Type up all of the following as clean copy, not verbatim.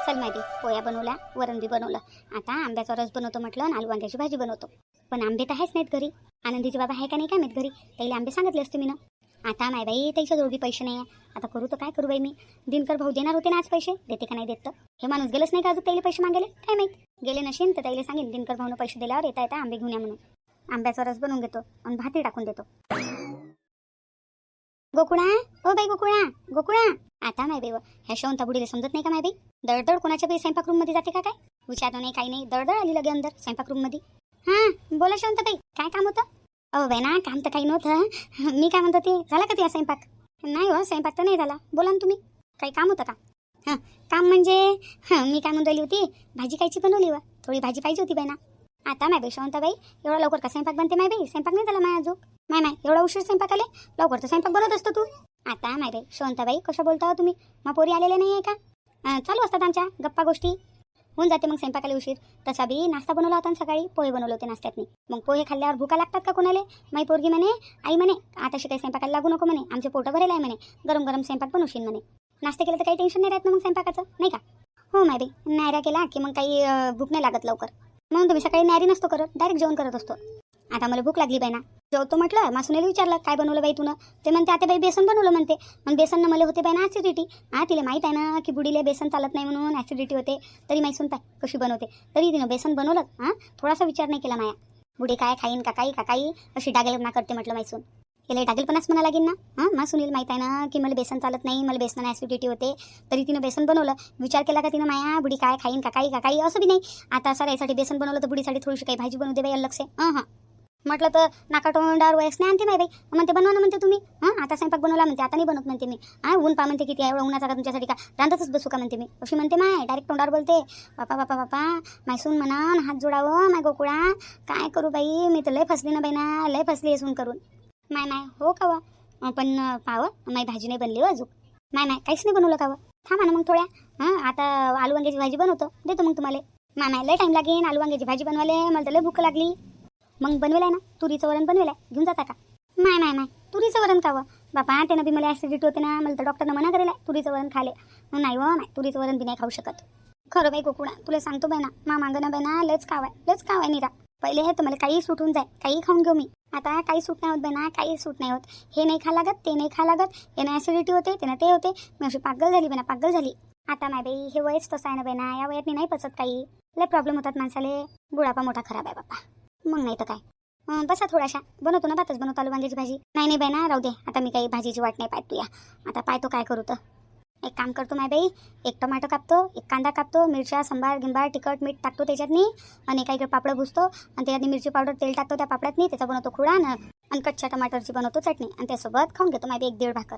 चल माहिती पोया बनवल्या, वरण बी बनवलं. आता आंब्याचा रस बनवतो म्हटलं आणि आलू वांग्याची भाजी बनवतो. पण आंबे तर आहेच नाहीत घरी. आनंदीचे बाबा आहे का नाही काय माहीत घरी. त्याला आंबे सांगितले असते मी ना. आता माय बाई त्याच्या जोडी पैसे नाही आहे. आता करू तर काय करू बाई मी. दिनकर भाऊ देणार होते ना आज पैसे, देते का नाही देत तर. हे माणूस गेलंच नाही का अजून त्याला पैसे मागेले काय माहीत. गेले नशीन तर त्याला सांगेन दिनकर भाऊनं पैसे दिल्यावर येता येता आंबे घेऊन या म्हणून. आंब्याचा रस बनवून घेतो आणि भाती टाकून देतो. गोकुळा, ओ बाई गोकुळा, गोकुळा. आता माय बाई ह्या शवंता बुडीला समजत नाही का माय बाई. दळदळ कोणाच्या बाई स्वयंपाक रूम मध्ये जाते का काय. विचारतो नाही काही नाही, दळदळ आली लगे अंदर स्वयंपाक रूम मध्ये. हा बोला शवंता बाई, काय काम होतं. अहो बाई ना काम तर काही नव्हतं. मी काय म्हणतो ते झाला का ते स्वयंपाक. नाही हो स्वयंपाक तर नाही झाला. बोला ना तुम्ही, काही काम होतं का. हां काम म्हणजे मी काय म्हणून राहिली होती, भाजी कायची बनवली व थोडी भाजी पाहिजे होती बाई ना. आता माय बाई शवंताबाई एवढा लवकर का स्वयंपाक बनते माय बाई. स्वयंपाक नाही झाला माय अजून. माय एवढा उशीर स्वयंपाक आले, लवकर तर स्वयंपाक बनवत असतो तू. आता माय बाई शवंताबाई कसं बोलता हो तुम्ही. मग पोरी आलेले नाही आहे का. चालू असतात आमच्या गप्पा गोष्टी. होऊन जाते मग स्वयंपाकाला उशीर. तसा बी नाश्ता बनवला होता सकाळी, पोहे बनवले होते नाश्त्यातनी. मग पोहे खाल्ल्यावर भुका लागतात का कोणाले. माई पोरगी म्हणे आई म्हणे आता काही स्वयंपाकाला लागू नको म्हणे, आमचे पोटं भरेल आहे म्हणे, गरम गरम स्वयंपाक बनवशील म्हणे. नाश्ता केलं तर काही टेन्शन नाही राहत ना मग स्वयंपाकाचं नाही का. हो माय बाई नायरा केला की मग काही भूक नाही लागत लवकर. म्हणून तुम्ही सकाळी नायरी नसतो करत, डायरेक्ट जेवण करत असतो. आता मला भूक लागली बाई ना, जेवतो म्हटलं. मासुनेला विचारलं काय बनवलं बाई तुनं. ते म्हणते आता बाई बेसन बनवलं म्हणते. मग बेसन मला होते बाई ना ॲसिडिटी. तिला माहीत आहे ना की बुडीले बेसन चालत नाही म्हणून ॲसिडिटी होते. तरी मैसून पाय कशी बनवते. तरी तिनं बेसन बनवलं. थोडासा विचार नाही केला माया. बुडी काय खाईन का काही अशी डागेलपणा करते म्हटलं मैसून. याला डागेलपणाच म्हणा लागेल ना. मासुनीला माहीत आहे ना की मला बेसन चालत नाही, मला बेसनाने ॲसिडिटी होते. तरी तिनं बेसन बनवलं. विचार केला का तिनं माया बुडी काय खाईन का काही असं बी नाही. आता सर यासाठी बेसन बनवलं तर बुडीसाठी थोडीशी काही भाजी बनवू दे बाई अलग से. म्हटलं तर नाका तोंडावर वयस नाही आणते माय बाई. म्हणते बनवा ना म्हणते तुम्ही. आता स्वयंपाक बनवला म्हणते, आता नाही बनवत म्हणते मी. ऊन पा म्हणते किती एवढं उन्हाचा का तुमच्यासाठी का रांधतच बसू का म्हणते मी. अशी म्हणते माय डायरेक्ट तोंडावर बोलते. बापा मायसून म्हणा हात जोडावं माय गोकुळा. काय करू बाई मी तर लय फसली ना बाई ना, लय फसली असून करून. माय हो का व पण पावं माय भाजी नाही बनली हो अजून. माय काहीच नाही बनवलं का व. थांबा ना मग थोड्या. आता आलू वांग्याची भाजी बनवतो, देतो मग तुम्हाला. माय लय टाईम लागेल आलू वांग्याची भाजी बनवायला. मला तर लय भूक लागली. मग बनवेलाय ना तुरीचं वरण बनवेलाय, घेऊन जाता का. माय तुरीचं वरण खावं बापा. त्यानं बी मला ॲसिडिटी होते ना, मला तर डॉक्टरनं मना करेल तुरीचं वरण खाले. नाही व नाही तुरीचं वरण बी नाही खाऊ शकत. खरं बाई गोकुळा तुला सांगतो बाई ना मागणं बाई ना लच खावाय निरा. पहिले हे तर मला काही सुटून जाय, काही खाऊन घेऊ मी. आता काही सूट नाही होत बाई ना, काही सूट नाही होत. हे नाही खा लागत, ते नाही खा लागत. यानं ॲसिडिटी होते, त्यानं ते होते. मी अशी पागल झाली बाई ना, पागल झाली. आता माय बाई हे वयच तसं आहे ना बाई ना, या वयात नाही पचत काही. लय प्रॉब्लेम होतात माणसाले. बुढापा मोठा खराब आहे बापा. मग नाही तर काय. बसा थोड्याशा बनवतो ना, भातच बनवतो आलू वांग्याची भाजी. नाही बाई ना राहू दे. आता मी काही भाजीची वाट नाही पाहत तुया. आता पाहतो काय करू तर. एक काम करतो माय बाई, एक टमाटर कापतो, एक कांदा कापतो, मिरच्या संबार गिंबार तिखट मीठ टाकतो त्याच्यातनी आणि काही पापड भुसतो आणि त्याच्यातनी मिरची पावडर तेल टाकतो त्या पापड्यातनी. त्याचा बनवतो खुडा आणि कच्च्या टमाटरची बनवतो चटणी आणि त्यासोबत खाऊन घेतो माय बाई 1-1.5 भाकर.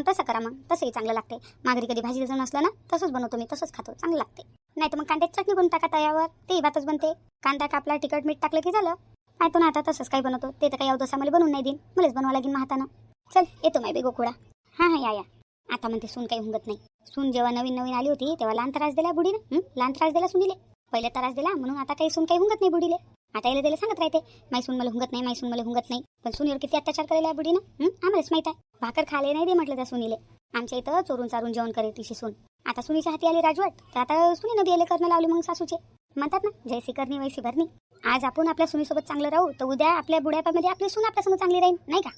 तसं करा मग, तसंही चांगलं लागते. माघारी कधी भाजी जर नसलं ना तसंच बनवतो मी, तसंच खातो, चांगलं लागते. नाही तर मग कांद्याची चटणी बनवून टाका तयावर, तेही भातच बनते. कांदा कापला तिखट मीठ टाकलं की झालं. पाहतो ना आता तसंच काही बनवतो. ते तर काही अवदसा मला बनवून नाही देईन, मलाच बनवा लागेल मग हातानं. चल येतो माय बाई गोकुळा. हां या. आता म्हणते सून काही हुंगत नाही. सून जेव्हा नवीन आली होती तेव्हा लहान त्रास दिला बुडीनं. लहान त्रास दिला सुनीले. पहिले त्रास दिला म्हणून आता काही सून काही हुंगत नाही बुडीले. आता याला त्याला सांगत राहते माय सून मला हुंगत नाही. पण सुनीवर किती अत्याचार करायला बुडीनं आम्हालाच माहित आहे. भाकर खाले नाही दे म्हटलं त्या सुनीले. आमच्या इथं चोरून चारून जेवण करे तिची सून. आता सुनीच्या हाती आली राजवट, तर आता सुनीनं बियाले करणं लावली मग सासूचे. म्हणतात ना जैसी करणी वैसी भरणी. आज आपण आपल्या सुनीसोबत चांगलं राहू तर उद्या आपल्या बुढ्यापामध्ये आपली सून आपल्यासमोर चांगली राहील नाही का.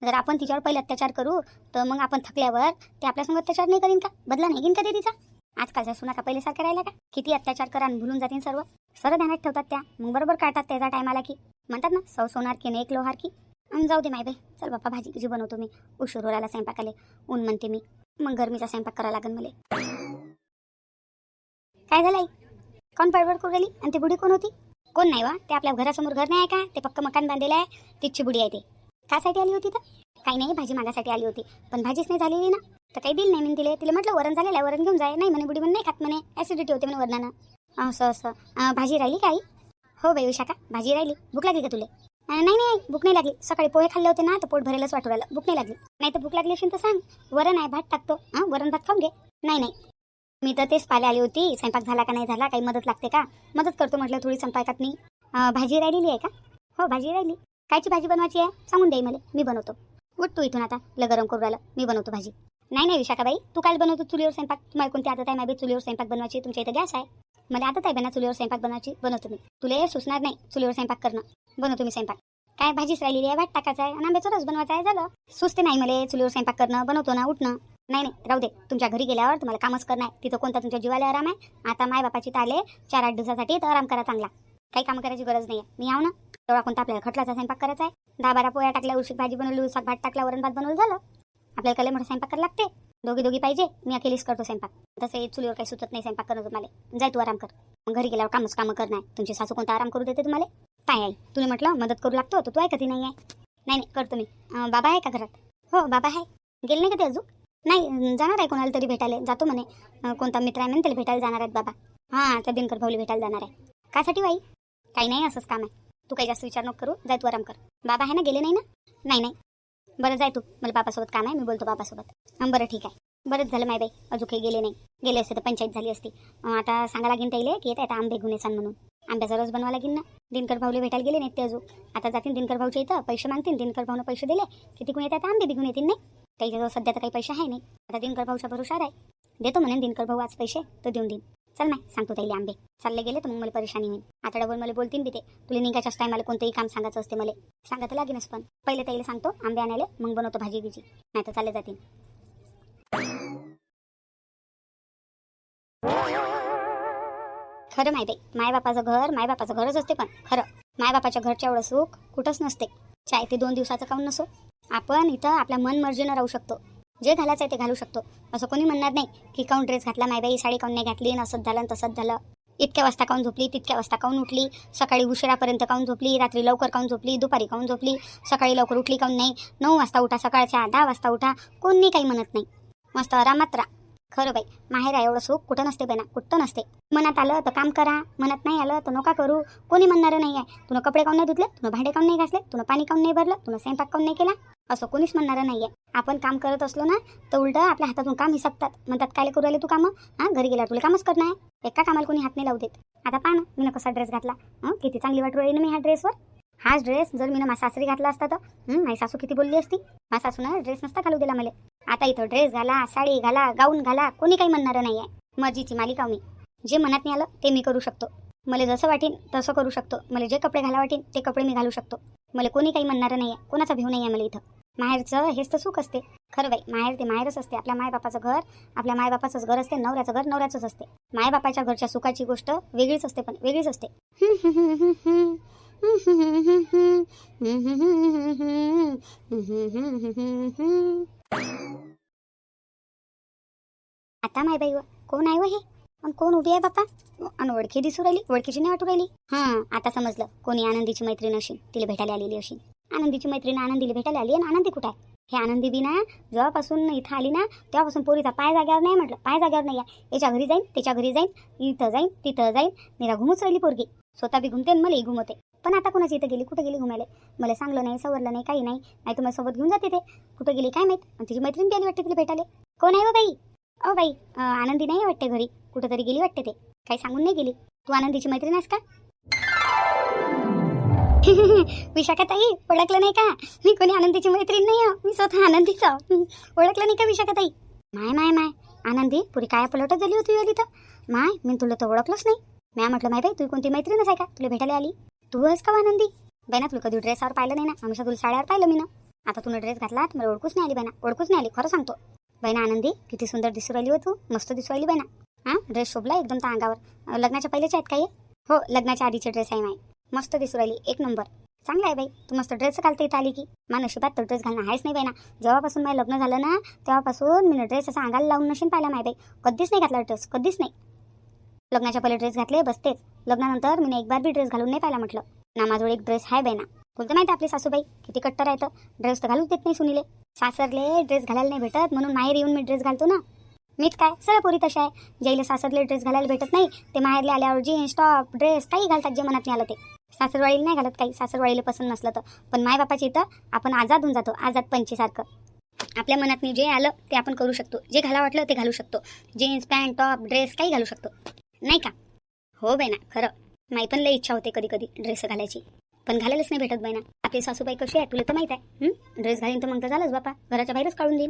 जर आपण तिच्यावर पहिले अत्याचार करू तर मग आपण थकल्यावर ते आपल्यासमोर अत्याचार नाही करीन का, बदला नाही घेईन का ते तिचा. आजकालच्या सुना का पहिले सारखं राहिला का, किती अत्याचार करा आणि भुलून जातील सर्व ध्यानात ठेवतात त्या. मग बरोबर काढतात त्याचा टायमाला की. म्हणतात ना सौ सोनार की एक लोहार की. जाऊ दे माय बाई, चल बाप्पा भाजी तुझी बनवतो मी. उशीर होराला स्वयंपाकाले, ऊन म्हणते मी. मग गरमीचा स्वयंपाक करावा लागेल मला. काय झालंय, कोण पडबड करू राहिली आणि ती बुडी कोण होती. कोण नाही वा, ते आपल्या घरासमोर घर नाही आहे का, ते पक्क मकान बांधलेलं आहे, तिची बुडी आहे. ते कासाठी आली होती तर काही नाही, भाजी मागासाठी आली होती. पण भाजीच नाही झालेली ना, तर काही दिली नाही मी तिला म्हटलं वरण झालेलं आहे, वरण घेऊन जाय. नाही म्हणे बुडी म्हणे नाही खात म्हणे, ॲसिडिटी होते म्हणे वरणानं. असं भाजी राहिली काही. हो बाई विशाखा भाजी राहिली. भूक लागली का तुला. नाही भूक नाही लागली. सकाळी पोहे खाल्ले होते ना तर पोट भरायलाच वाटू राहिलं. भूक नाही लागली. नाही तर भूक लागली असेल तर सांग, वरण आहे भात टाकतो. वरण भात खाऊन घे. नाही मी तर तेच पाले आली होती, स्वयंपाक झाला का नाही झाला, काही मदत लागते का, मदत करतो म्हटलं थोडी स्वयंपाकात. मी भाजी राहिलेली आहे का. हो भाजी राहिली. कायची भाजी बनवायची आहे सांगून दे मला, मी बनवतो. उठ तू इथून आता, गरम करू राहिलं, मी बनवतो भाजी. नाही नाही विशाखाबाई, तू काय बनवतो चुलीवर स्वयंपाक? तुम्हाला कोणती आदत आहे माहिती चुलीवर स्वयंपाक बनवायची? तुमच्या इथं गॅस आहे. मला आदत आहे बना चुलीवर स्वयंपाक बनवायची, बनवतो मी. तुला सुचणार नाही चुलीवर स्वयंपाक करणं, बनवतो मी स्वयंपाक. काय भाजीच राहिलेली आहे, वाट टाकायचा आहे आणि आंब्याचा रस बनवायचा आहे, झालं. सुचते नाही मला चुलीवर स्वयंपाक करणं, बनवतो ना, उठणं. नाही नाही राहू दे, तुमच्या घरी गेल्यावर तुम्हाला कामच करणं आहे. तिथं कोणता तुमच्या जीवाला आराम आहे? आता माय बापाची ताले 4-8 दिवसासाठी तर आराम करा चांगला. काही काम करायची गरज नाही आहे. मी आव ना, तेवढा कोणता आपल्याला खटलाचा स्वयंपाक करायचा आहे? 10-12 पोळ्या टाकल्या, उशीक भाजी बनवली, उसाक भात टाकला, वरण भात बनवलं, झालं. आपल्याला काय मोठा स्वयंपाक करायला लागते? दोघी पाहिजे, मी अकेलीच करतो स्वयंपाक. तसं चुलीवर काही सुचत नाही स्वयंपाक करणं तुम्हाला. जाय तू आराम कर. मग घरी गेल्यावर कामं करणार. तुमची सासू कोणता आराम करू देते तुम्हाला? काय आहे, तुम्ही म्हटलं मदत करू लागतो, तर तू ऐकत नाही आहे. नाही करतो मी. बाबा आहे का घरात? हो बाबा आहे. गेले नाही का ते अजून? नाही, जाणार आहे कोणाला तरी भेटायला, जातो म्हणे. कोणता मित्र आहे म्हणे त्याला भेटायला जाणार आहेत बाबा. हां, त्या दिनकर भाऊला भेटायला जाणार आहे. कासाठी बाई? काही नाही, असंच काम आहे. तू काही जास्त विचार नको करू, जाय तू आराम कर. बाबा आहे ना, गेले नाही ना? नाही. बरं जाय तू, मला बाबासोबत काम आहे, मी बोलतो बाबासोबत. बरं ठीक आहे. बरंच झालं माय बाई, अजून काही गेले नाही. गेले असते तर पंचायत झाली असती. आता सांगा लागेल त्याला की येत आहे आंबे घेऊन येसान म्हणून. आंब्याचा रस बनवा लागेल ना. दिनकर भाऊला भेटायला गेले नाहीत ते अजून. आता जातील दिनकर भाऊच्या इथं, पैसे मागतील. दिनकर भाऊनं पैसे दिले की तिकडून येतात आंबे बिघून येतील. नाही त्याच्याजवळ सध्या तर काही पैसे आहे नाही. आता दिनकर भाऊच्या भरोशावर आहे. देतो म्हणेन दिनकर भाऊ आज पैसे तर देऊन देईन. चल नाही सांगतो त्याला आंबे चालले गेले तर मग मला परेशानी होईल. आता डबल मला बोलतील बी ते. तुला निघायच्याच टायमाला कोणतंही काम सांगायचं असते मला. सांगायचं लागेलच, पण पहिले त्याला सांगतो आंबे आणायला, मग बनवतो भाजी बिजी, नाही तर चालले जातील. खरं माहिती मायबापाचं घर मायबापाचं घरच असते, पण खरं मायबापाच्या घरच्या एवढं सुख कुठंच नसते. चाहे ते 2 दिवसाचं काऊन नसो, आपण इथं आपल्या मनमर्जीनं राहू शकतो. जे घालायचं आहे ते घालू शकतो. असं कोणी म्हणणार नाही की काऊन ड्रेस घातला मायबाई, साडी काऊन नाही घातली, असंच झालं तसंच झालं. इतक्या वाजता काऊन झोपली, तितक्या वाजता काऊन उठली, सकाळी उशिरापर्यंत काऊन झोपली, रात्री लवकर काऊन झोपली, दुपारी काऊन झोपली, सकाळी लवकर उठली काऊन नाही. 9 वाजता उठा, सकाळच्या 10 वाजता उठा, कोणी काही म्हणत नाही. मस्त आरामात राहा. खरं बाई माहेर एवढं सुख कुठं नसते बेना, कुठं नसते. मनात आलं तर काम करा, मनात नाही आलं तर नका करू. कोणी म्हणणारं नाही आहे. तुला कपडे काऊन नाही धुतले, तुला भांडे काऊन नाही घासले, तुला पाणी काऊन नाही भरलं, तुला स्वयंपाक काऊन नाही केला, असं कोणीच म्हणणारं नाही आहे. आपण काम करत असलो ना तर उलटं आपल्या हातातून काम हिसकतात. म्हणतात काय करू राहिले तू कामं? घरी गेल्यावर तुला कामच करणार आहे. एका कामाला कोणी हात नाही लावू देत. आता पहा ना मी कसा ड्रेस घातला, किती चांगली वाटू राहिली ना मी ह्या ड्रेसवर. हाच ड्रेस जर मी माझ्या सासरी घातला असता तर माझी सासू किती बोलली असती. माझ्या सासूनं ड्रेस नसता घालू दिला मला. आता इथं ड्रेस घाला, साडी घाला, गाऊन घाला, कोणी काही म्हणणारं नाही आहे. मर्जीची मालिका मी. जे मनात नाही आलं ते मी करू शकतो. मला जसं वाटेन तसं करू शकतो. मला जे कपडे घाला वाटेन ते कपडे मी घालू शकतो. मला कोणी काही म्हणणारं नाही आहे. कोणाचा भीव नाही आहे मला इथं. माहेरचं हेच तर सुख असते. खरं बाई माहेर ते माहेरच असते. आपल्या मायबापाचं घर आपल्या मायबापाचंच घर असते. नवऱ्याचं घर नवऱ्याचंच असते. मायबापाच्या घरच्या सुखाची गोष्ट वेगळीच असते, पण वेगळीच असते. आता माय बाई कोण आहे व हे? आणि कोण उभी आहे बापा? आणि ओळखी दिसू राहिली, ओळखीची नाही वाटू राहिली. आता समजलं कोणी आनंदीची मैत्रीण अशी, तिला भेटायला आलेली अशी. आनंदीची मैत्रीण आनंदीला भेटायला आली. आणि आनंदी कुठं आहे? हे आनंदी बी ना जेव्हापासून इथं आली ना तेव्हापासून पोरीचा पाय जाग्यावर नाही. म्हटलं पाय जाग्यावर नाही आहे. याच्या घरी जाईन, त्याच्या घरी जाईन, इथं जाईन, तिथं जाईन, निरा घुमूच राहिली पोरगी. स्वतः बी घुमते आणि मलाही घुमवते. पण आता कोणाची इथं गेली, कुठं गेली घुमायला? मला सांगलं नाही, सवरलं नाही, काही नाही. नाही तुम्हाला सोबत घेऊन जाते ते. कुठं गेली काय माहीत. आणि तिची मैत्रीण बी आली वाटते तिला भेटायला. कोण आहे व बाई? ओ बाई आनंदी नाही वाटते घरी, कुठंतरी गेली वाटते ते. काही सांगून नाही गेली. तू आनंदीची मैत्रीण आहेस का? विशाखाताई ओळखलं नाही का? मी कोणी आनंदीची मैत्रीण नाही आहे. मी स्वतः आनंदीचं. ओळखलं नाही का विशाखाताई? माय आनंदी पुरी काय पलटच झाली होती आली तर. मी तुला तर ओळखलंच नाही. मी म्हटलं माय बाई तू कोणती मैत्रीणच आहे का तुला भेटायला आली? तू आहेस का आनंदी? बाई ना तुला कधी ड्रेसवर पाहिलं नाही ना. हमेशा तुला साड्यावर पाहिलं मी ना. आता तुला ड्रेस घातला तर मला ओळखूच नाही आली बाई ना, ओळखूच नाही आली. खरं सांगतो बाई ना. आनंदी किती सुंदर दिसू राहिली हो तू, मस्त दिसू राहिली बाई ना. ड्रेस शोभला एकदम त्या अंगावर. लग्नाच्या पहिलेच आहेत काही? हो लग्नाच्या आधीचे ड्रेस आहे माय. मस्त दिसू राहिली, एक नंबर. चांगला आहे बाई. तू मस्त ड्रेस घालते इथं आली की. माझ्या नशिबात तर ड्रेस घालणं आहेच नाही बाई ना. जेव्हापासून माझं लग्न झालं ना तेव्हापासून मी ड्रेस असा अंगाला लावून नशीन पाहिला माय बाई. कधीच नाही घातला ड्रेस, कधीच नाही. लग्नाच्या पहिले ड्रेस घातले बसतेच. लग्नानंतर मी एक बार बी ड्रेस घालून नाही पाहिला. म्हटलं ना माझ्याजवळ एक ड्रेस आहे बाई ना. तुला माहिती आपली सासूबाई किती कट्टर आहे. तर ड्रेस तर घालूच देत नाही सुनीले. सासरले ड्रेस घालायला नाही भेटत म्हणून माहेर येऊन मी ड्रेस घालतो ना. मीच काय सगळ्या पोरी तशा आहे. ज्याला सासरले ड्रेस घालायला भेटत नाही ते माहेरले आल्यावर जीन्स टॉप ड्रेस काही घालतात जे मनात नाही आलं ते. सासरवाडीला नाही घालत काही, सासरवाडीला पसंत नसलं तर. पण मायबापाच्या इथं आपण आझाद होऊन जातो, आझाद पंचीसारखं. आपल्या मनात जे आलं ते आपण करू शकतो. जे घाला वाटलं ते घालू शकतो. जीन्स पॅन्ट टॉप ड्रेस काही घालू शकतो, नाही का? हो बाई ना खरं. माही पण लई इच्छा होते कधी कधी ड्रेस घालायची, पण घालायलाच नाही भेटत बाई ना. आपली सासूबाई कशी आहे तुला तर माहीत आहे. ड्रेस घालीन तर मग तर झालंच बापा, घराच्या बाहेरच काढून देईन.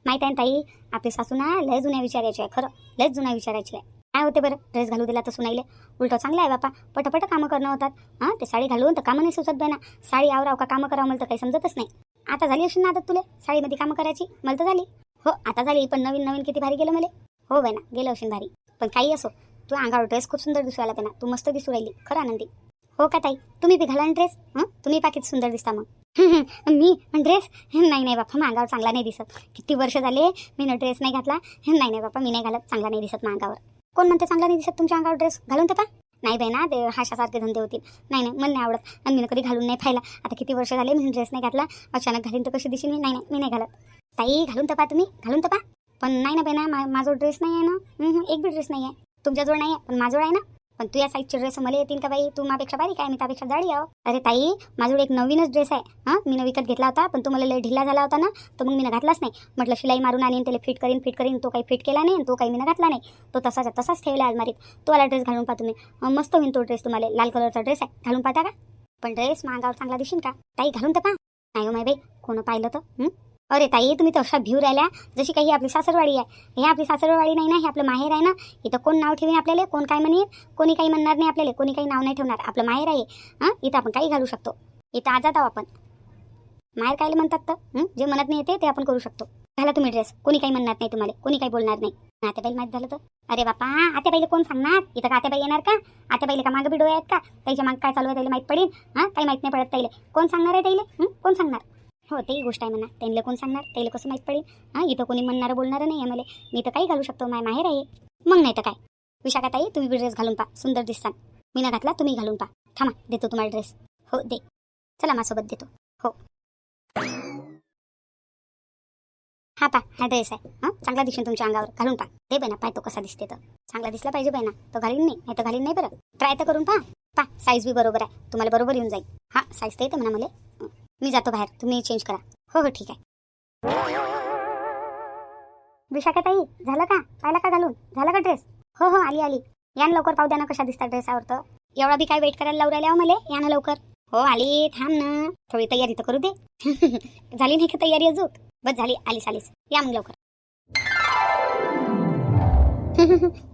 माहित आहे ना ताई, आपली सासू ना लय जुन्या विचारायची आहे, खरं लयच जुन्या विचारायची आहे. काय होते बरं ड्रेस घालू दिला तर सुनाईले, उलटं चांगलं आहे बापा, पटपट कामं करणं होतात. हां, ते साडी घालून तर कामं नाही सुचत बाई ना. साडी आवराव का कामं करावं मला तर काही समजतच नाही. आता झाली असेल ना आदत तुले साडीमध्ये कामं करायची? मला तर झाली. हो आता झाली, पण नवीन नवीन किती भारी गेलं मला. हो बाई ना, गेलं असेल भारी. पण काही असो, तू अंगावर ड्रेस खूप सुंदर दिसू राहिला ना, तू मस्त दिसू राहिली खरं आनंदी. हो का ताई, तुम्ही बी घाला ना ड्रेस. तुम्ही पा किती सुंदर दिसता मग. मी ड्रेस नाही नाही बापा, मग अंगावर चांगला नाही दिसत. किती वर्ष झाले मी ना ड्रेस नाही घातला. नाही नाही बापा, मी नाही घालत, चांगला नाही दिसत मग अंगावर. कोण म्हणते चांगला नाही दिसत तुमच्या अंगावर ड्रेस? घालून तर पा. नाही बाई ना, ते हाशासारखे धंदे होतील. नाही नाही, मला नाही आवडत, आणि मी कधी घालून नाही पाहिला. आता किती वर्ष झाले मी ड्रेस नाही घातला, अचानक घालीन तर कशी दिसेल मी? नाही नाही, मी नाही घालत. ताई घालून तर पा, तुम्ही घालून तर पा. पण नाही ना बाई ना, माझा ड्रेस नाही आहे ना. एक बी ड्रेस नाही आहे तुमच्याजवळ, नाही आहे पण माझ्याजवळ आहे ना. पण तू या साईजचे ड्रेस मला येतील का बाई? तू माझ्यापेक्षा बारीक आहे, मी त्यापेक्षा जाडी आहो. अरे ताई, माझ्याकडे एक नवीनच ड्रेस आहे. मी विकत घेतला होता, पण तो मला लय ढिला झाला होता ना, तर मग मी घातलाच नाही. म्हटलं शिलाई मारून आणि त्याला फिट करीन. तो काही फिट केला नाही, तो काही मी घातला नाही. तो तसाच ठेवला अलमारीत. तो वाला ड्रेस घालून पाहा तुम्ही, मस्त होईल तो ड्रेस. तुम्हाला लाल कलरचा ड्रेस आहे, घालून पाहता का? पण ड्रेस मागावर चांगला दिसेल का ताई? घालून तर पहा. नाही हो माय बाई, कोण पाहिलं तर. अरे ताई, तुम्ही तर अशा भिऊ राहिल्या जशी काही आपली सासरवाडी आहे. हे आपली सासरवाडी नाही ना, हे आपलं माहेर आहे ना. इथं कोण नाव ठेवीन आपल्याला, कोण काय म्हणेल, कोणी काही म्हणणार नाही आपल्याला, कोणी काही नाव नाही ठेवणार. आपलं माहेर आहे. इथं आपण काही घालू शकतो. इथं आजात आहो आपण. माहेर कायले म्हणतात तर जे म्हणत नाही येते ते आपण करू शकतो. घाला तुम्ही ड्रेस, कोणी काही म्हणणार नाही तुम्हाला, कोणी काही बोलणार नाही. आत्याबाईला माहीत झालं तर? अरे बापा, आत्याबाईला कोण सांगणार? इथं का आत्याबाई येणार का? आत्याबाईला का मागं बिडो आहेत का? त्याच्या मागं काय चालू आहे त्याला माहीत पडेल? काही माहीत नाही पडत त्याला. कोण सांगणार आहे त्याला? कोण सांगणार? हो, तेही गोष्ट आहे म्हणा. त्यांना कोण सांगणार? त्याला कसं माहीत पडेल? इथं कोणी म्हणणारं बोलणारं नाही आहे मला. मी तर काही घालू शकतो, माय माहेर आहे. मग नाही तर काय. विशाखा ताई, तुम्ही बी ड्रेस घालून पहा, सुंदर दिसता. मी ना घातला, तुम्ही घालून पहा. थांबा, देतो तुम्हाला ड्रेस. हो दे, चला माझ्यासोबत देतो. हो, हा पा, हा ड्रेस आहे. चांगला दिसेल तुमच्या अंगावर, घालून पहा. दे बाई ना, पाय तो कसा दिसते तर. चांगला दिसला पाहिजे बाई ना, तो घालीन मी, नाही तर घालीन नाही. बरं ट्राय तर करून पहा. साईज बी बरोबर आहे, तुम्हाला बरोबर येऊन जाईल. हा, साईज तर येते म्हणा मला. मी जातो बाहेर, तुम्ही चेंज करा. हो ठीक आहे. विशाखा ताई, झालं का? पाहिला का घालून? झाला का ड्रेस? हो आली. या ना लवकर, पाहू द्या ना कशा दिसतात ड्रेसावर. तर एवढा बी काय वेट करायला लावू राहिल्या हो मला. या ना लवकर. हो आली, थांब ना, थोडी तयारी तर करू दे. झाली नाही का तयारी अजून? बस झाली, आलीस. या मग लवकर.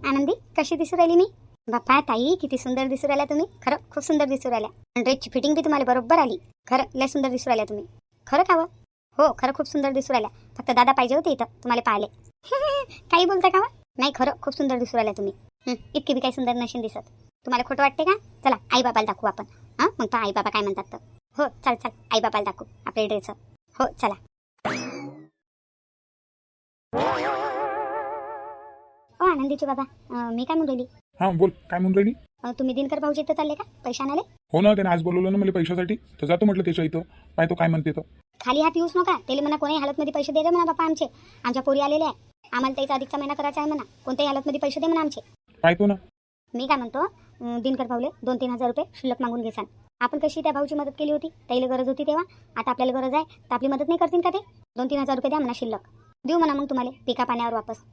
आनंदी, कशी दिसू राहिली मी? बाप्पा ताई, किती सुंदर दिसू राहिल्या तुम्ही. खरं खूप सुंदर दिसू राहिल्या. ड्रेसची फिटिंग बी तुम्हाला बरोबर आली. खरं लय सुंदर दिसू राहिल्या तुम्ही. खरं का? हो, खरं खूप सुंदर दिसू राहिल्या. फक्त दादा पाहिजे होते इथं तुम्हाला पाहिले. काही बोलता का? नाही, खरं खूप सुंदर दिसू राहिल्या तुम्ही. इतकी बी काही सुंदर नशीन दिसत. तुम्हाला खोटं वाटते का? चला आई बाबाला दाखवू आपण. मग पहा आई बाबा काय म्हणतात तर. हो चल आई बाबाला दाखवू आपल्या ड्रेस. हो चला. हो आनंदीचे बाबा, मी काय म्हणून राहिली? हा बोल, काय म्हणून राहिली? तुम्ही दिनकर भाऊजी इथं चालले का पैसे आणाले? हो ना, त्याने आज बोलवलं ना मला पैशासाठी, तर जातो म्हटलं त्याच्या इथं. पाय तो काय म्हणते तर. खाली हात येऊच नका. त्याला म्हणा कोणी हालतमध्ये पैसे दे म्हणा बापा. आमच्या पोरी आलेल्या आहे, आम्हाला त्याचा अधिकचा महिना करायचा आहे म्हणा. कोणत्याही हालतमध्ये पैसे दे म्हणा आमचे. पाहतो ना. मी काय म्हणतो, दिनकर भाऊले 2-3 हजार रुपये शिल्लक मागून घेसान. आपण कशी त्या भाऊची मदत केली होती, त्याला गरज होती तेव्हा. आता आपल्याला गरज आहे तर आपली मदत नाही करतील का ते? 2-3 हजार रुपये द्या म्हणा शिल्लक. देऊ म्हणा मग तुम्हाला पिका पाण्यावर वापस.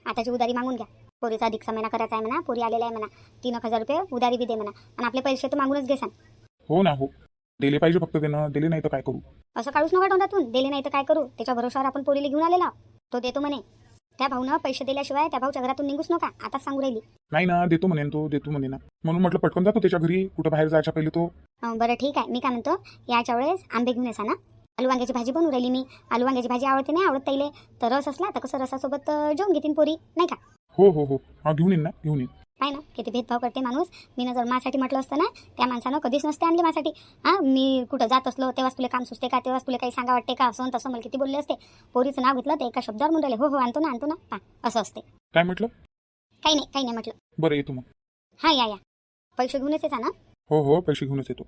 आताची उधारी मागून घ्या. पोरीचा अधिकचा महिना करायचा आहे म्हणा, पोरी आलेला आहे म्हणा. 3-1 हजार रुपये उधारी बी दे म्हणा, आणि आपले पैसे तर मागूनच घेसान. हो ना, हो दिले पाहिजे, फक्त त्यानं दिले नाही तर काय करू. असं काढूच नका तोंडातून. दिले नाही तर काय करू, त्याच्या भरोशावर आपण पोरीला घेऊन आलेला. तो देतो म्हणे. त्या भाऊनं पैसे दिल्याशिवाय त्या भाऊच्या घरातून निघूच नका, आता सांगू राहिली. नाही ना, देतो म्हणे तो, देतो म्हणे ना. म्हणून म्हटलं पटकन जातो त्याच्या घरी, कुठं बाहेर जायच्या पहिले तो. बरं ठीक आहे. मी काय म्हणतो, याच्या वेळेस आंबे घेऊन येसा ना. आलू वांग्याची भाजी बनवू राहिली मी. आलू वांग्याची भाजी आवडते नाही आवडत ताईले, तर रस असला तर कसं रसासोबत जेवून घेतील पोरी, नाही का? हो हो हो, हा घेऊन येईन ना, घेऊन येईन. काय ना, किती भेदभाव करते माणूस. मी जर माझ्यासाठी म्हटलं असतं ना, त्या माणसानं कधीच नसते आणली माझ्यासाठी. मी कुठं जात असलो तेव्हाच तुला काम सुचते का, तेव्हाच तुला काही सांगा वाटते का, असं तसं मला किती बोलले असते. पोरीचं नाव घेतलं तर एका शब्दावर म्हणून राहिले, हो आणतो ना पा, असं असते. काय म्हटलं? काही नाही म्हटलं. बरं येतो मग. हा या पैसे घेऊनच येता ना? हो पैसे घेऊनच येतो.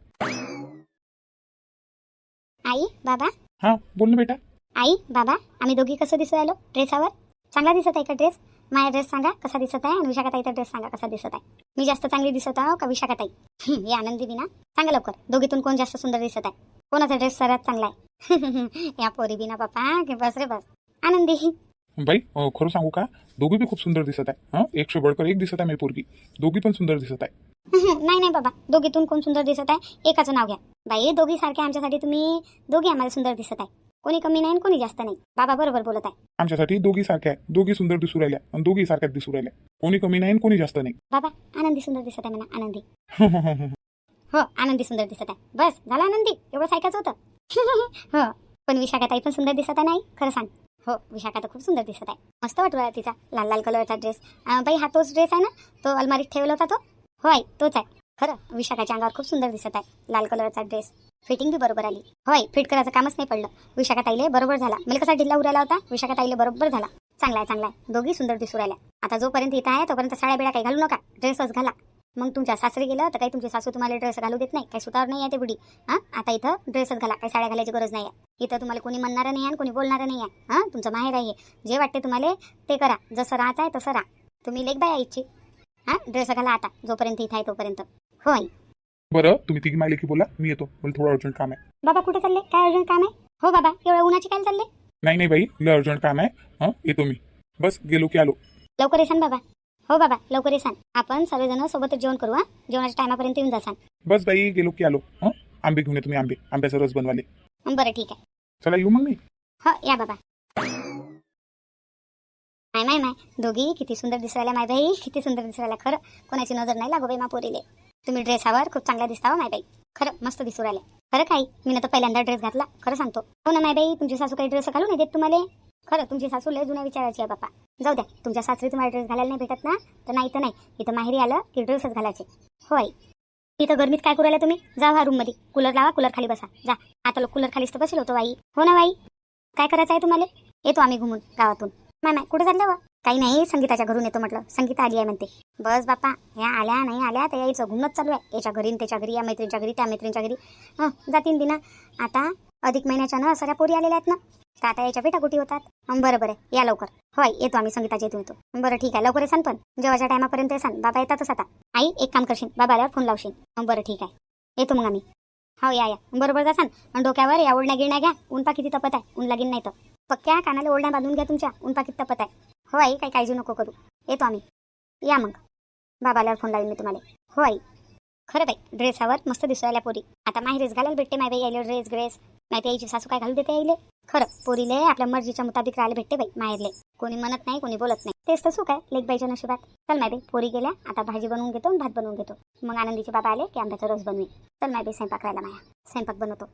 आई बाबा. हा बोल ना बेटा. आई बाबा, आम्ही दोघी कसं दिसू राहिलो ड्रेसावर? चांगला दिसत आहे का ड्रेस? माझा ड्रेस सांगा कसा दिसत आहे, आणि विशाखाताईचा ड्रेस सांगा कसा दिसत आहे. मी जास्त चांगली दिसत आहो का विशाखाताई? हे आनंदी बी ना, सांगा लवकर, दोघीतून कोण जास्त सुंदर दिसत आहे? कोणाचा ड्रेस सर्वात चांगला आहे? या पोरी बी ना बापा, की बस रे बस. आनंदी बाई खरं सांगू का, दोघी बी खूप सुंदर दिसत आहे. 100 बळकर एक दिसत आहे माझी पोरगी. दोघी पण सुंदर दिसत आहे. नाही बाबा, दोघीतून कोण सुंदर दिसत आहे एकाचं नाव घ्या. बाई दोघी सारखे आमच्यासाठी तुम्ही दोघी आम्हाला सुंदर दिसत आहे. कोणी कमी नाही आणि कोणी जास्त नाही. बाबा बरोबर बोलत आहे. आमच्यासाठी दोघी सारख्या आहे, दोघी सुंदर दिसू राहिल्या आणि दोघी सारख्याच दिसू राहिल्या. कोणी कमी नाही आणि कोणी जास्त नाही. बाबा आनंदी सुंदर दिसत आहे म्हणा, आनंदी. हो आनंदी सुंदर दिसत आहे. बस झालं आनंदी, एवढंच ऐकायचं होतं. हो पण विशाखाताई पण सुंदर दिसत आहे नाही, खरं सांग. हो विशाखा तर खूप सुंदर दिसत आहे. मस्त वाटू राहिला तिचा लाल लाल कलरचा ड्रेस. बाई हा तोच ड्रेस आहे ना, तो अलमारीत ठेवला होता तो? हो आई तोच आहे. खरं विशाखाच्या अंगावर खूप सुंदर दिसत आहे लाल कलरचा ड्रेस. फिटिंग बी बरोबर आली. होय फिट करायचं कामच नाही पडलं. विशाखाताईले बरोबर झाला. मला कसा ढिल्ला उरायला होता, विशाखाताईले बरोबर झाला. चांगला आहे चांगला आहे. दोघी सुंदर दिसू राहिल्या. आता जोपर्यंत इथं आहे तोपर्यंत साड्या बिड्या काही घालू नका, ड्रेसच घाला. मग तुमच्या सासरी गेलं तर काही तुमची सासू तुम्हाला ड्रेस घालू देत नाही, काही सुतावर नाही आहे ते बुडी. हां आता इथं ड्रेसच घाला, काही साड्या घालायची गरज नाही आहे. इथं तुम्हाला कोणी म्हणणारं नाही आहे आणि कोणी बोलणारं नाही आहे. हां तुमचं माहेर आहे, जे वाटते तुम्हाला ते करा. जसं राहायचं आहे तसं राहा. तुम्ही लेक बाय आईची. हां ड्रेस घाला आता, जोपर्यंत इथं आहे तोपर्यंत. होय बरं तुम्ही तिघी मायले की बोला, मी येतो, मला थोडं अर्जंट काम आहे. बाबा कुठे चालले, काय अर्जंट काम आहे? हो बाबा एवढ्या उन्हाची काय चालले? नाही बाई, लय अर्जंट काम आहे. येतो मी, बस गेलो की आलो. लवकर येसान बाबा. हो बाबा लवकर येसान. आपण सर्वजण सोबतच जेवण करू. जेवणाच्या टायमापर्यंत येऊन जासान. बस बाई गेलो की आलो. आंबे घेऊन ये तुम्ही, आंब्याचा रस बनवाले. बरं ठीक आहे. चला येऊ मग मी. हो या बाबा. माय दोघी किती सुंदर दिसायला माय बाई, किती सुंदर दिसायला. खरं कोणाची नजर नाही लागो बाई मा पोरीले. तुम्ही ड्रेसावर खूप चांगला दिसता हो माय बाई. खरं मस्त दिसू राहिले. खरं काही मी ना तर पहिल्यांदा ड्रेस घातला, खरं सांगतो. हो ना माय बाई, तुमची सासू काही ड्रेस घालू नाही देत तुम्हाला. खरं तुमची सासू लय जुन्या विचारायची आहे बापा. जाऊ द्या, तुमच्या सासरी तुम्हाला ड्रेस घालायला नाही भेटत ना, तर नाही इथं माहेरी आलं की ड्रेसच घालायचे. होय इथं गरमीत काय करू राहिला तुम्ही? जा हा रूममध्ये, कूलर लावा, कूलर खाली बसा. जा आता लोक कूलर खालीच तर बसेल होतो बाई. हो ना बाई, काय करायचं आहे तुम्हाला? येतो आम्ही घुमून गावातून. माय कुठे चाललं वा? काही नाही, संगीताच्या घरून येतो म्हटलं. संगीता आली आहे म्हणते. बस बापा, ह्या आल्या नाही आल्या तर यायचं घुमणंच चालू आहे. याच्या घरी त्याच्या घरी, या मैत्रिणीच्या घरी त्या मैत्रिणीच्या घरी. जातीन दिना. आता अधिक महिन्याच्या ना सगळ्या पोरी आलेल्या आहेत ना, तर आता याच्या भेटाकुटी होतात. बरं या लवकर. होय येतो आम्ही, संगीताच्या इथून येतो. बरं ठीक आहे, लवकर येसान पण जेवाच्या टायमापर्यंत येसान. बाबा येतातच आता. आई एक काम करशील, बाबाला फोन लावशील. बरं ठीक आहे, येतो मग आम्ही. हो या बरोबर जासान. आणि डोक्यावर या ओढण्या गिळण्या घ्या, ऊन पा किती तपत आहे, ऊन लागीन नाही तर. पक्क्या कानाला ओढण्या बांधून घ्या तुमच्या, ऊन पा किती तपत आहे. हो आई काही काळजी नको करू, येतो आम्ही. या मग, बाबाला फोन लावेल मी तुम्हाला. हो आई. खरं बाई ड्रेसावर मस्त दिसायला पोरी. आता माहेरीच घालायला भेटते माय बाई यायला ड्रेस. नाही तर यायची सासू काय घालू देते यायले. खरं पोरीले आपल्या मर्जीच्या मुताबिक राहायला भेटते बाई माहेरले. कोणी म्हणत नाही, कोणी बोलत नाही. तेच तर सुख आहे लेक बाईच्या नशिबात. चल माय बाई, पोरी गेल्या, आता भाजी बनवून घेतो आणि भात बनवून घेतो. मग आनंदीचे बाबा आले की आंब्याचा रस बनवी. चल माय बाई, स्वयंपाक राहिला माया, स्वयंपाक बनवतो.